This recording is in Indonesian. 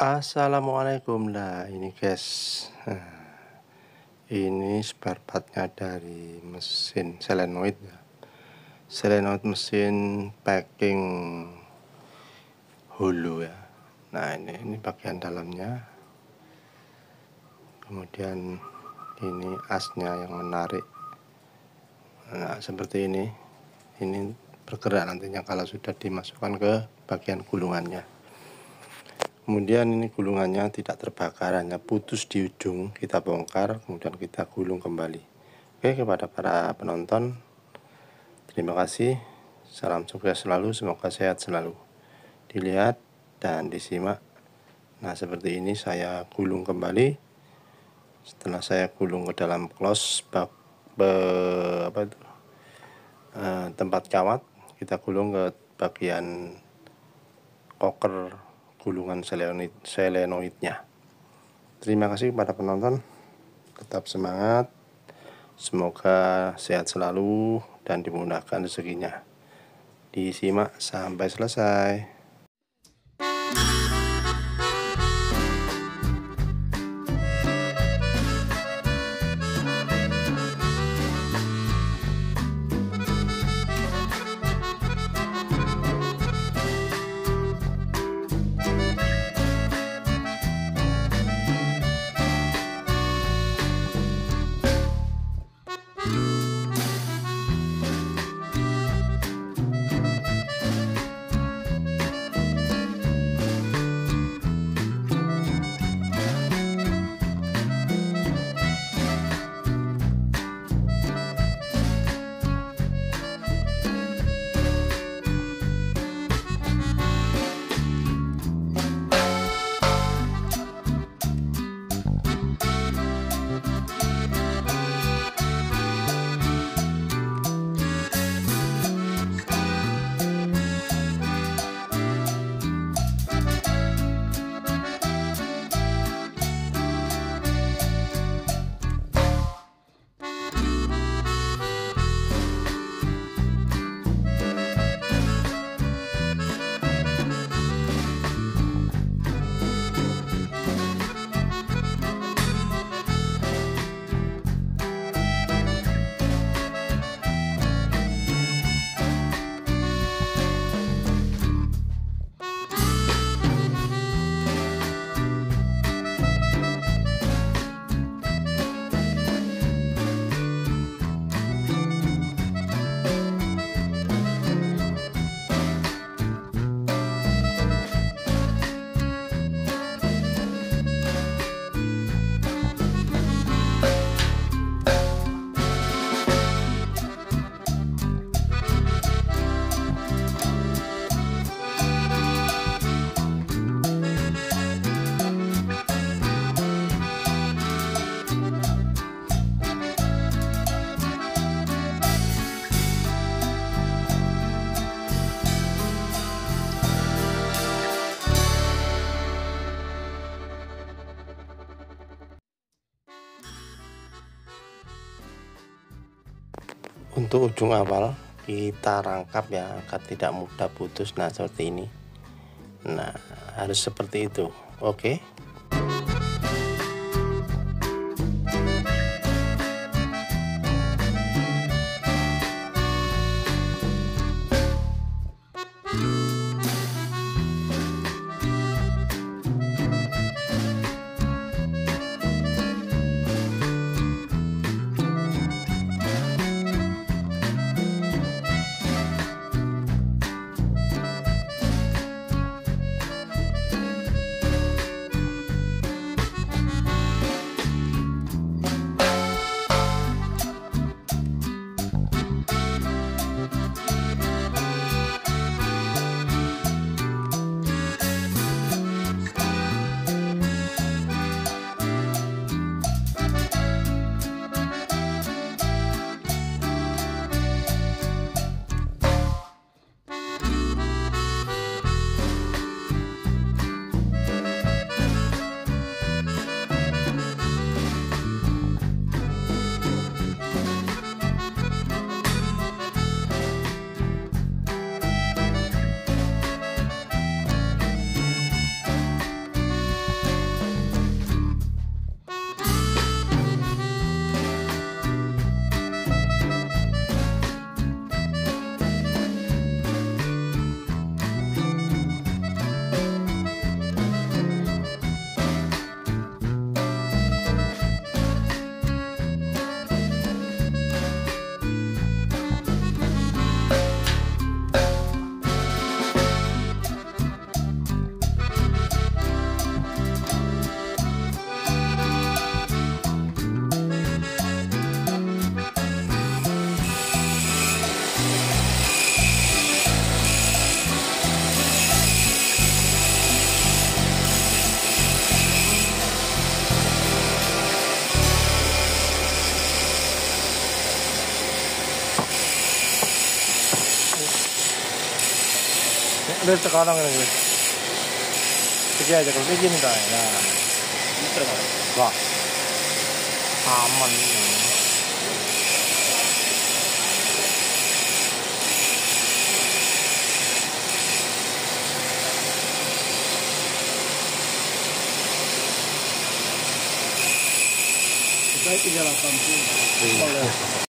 Assalamualaikum. Nah ini guys, ini spare partnya dari mesin selenoid ya. Selenoid mesin packing holo ya. Nah ini bagian dalamnya, kemudian ini asnya yang menarik. Nah seperti ini bergerak nantinya kalau sudah dimasukkan ke bagian gulungannya. Kemudian ini gulungannya tidak terbakar, hanya putus di ujung. Kita bongkar, kemudian kita gulung kembali. Oke, kepada para penonton, terima kasih. Salam sukses selalu, semoga sehat selalu. Dilihat dan disimak. Nah seperti ini saya gulung kembali. Setelah saya gulung ke dalam close tempat kawat, kita gulung ke bagian koker gulungan selenoidnya. Terima kasih kepada penonton, tetap semangat, semoga sehat selalu dan dimudahkan rezekinya. Disimak sampai selesai. Untuk ujung awal kita rangkap ya agar tidak mudah putus. Nah seperti ini. Nah harus seperti itu. Oke. Ada sekarang ini. Pergi aja kalau begini dah. Ya. Wah. Aman ini. Saya 380.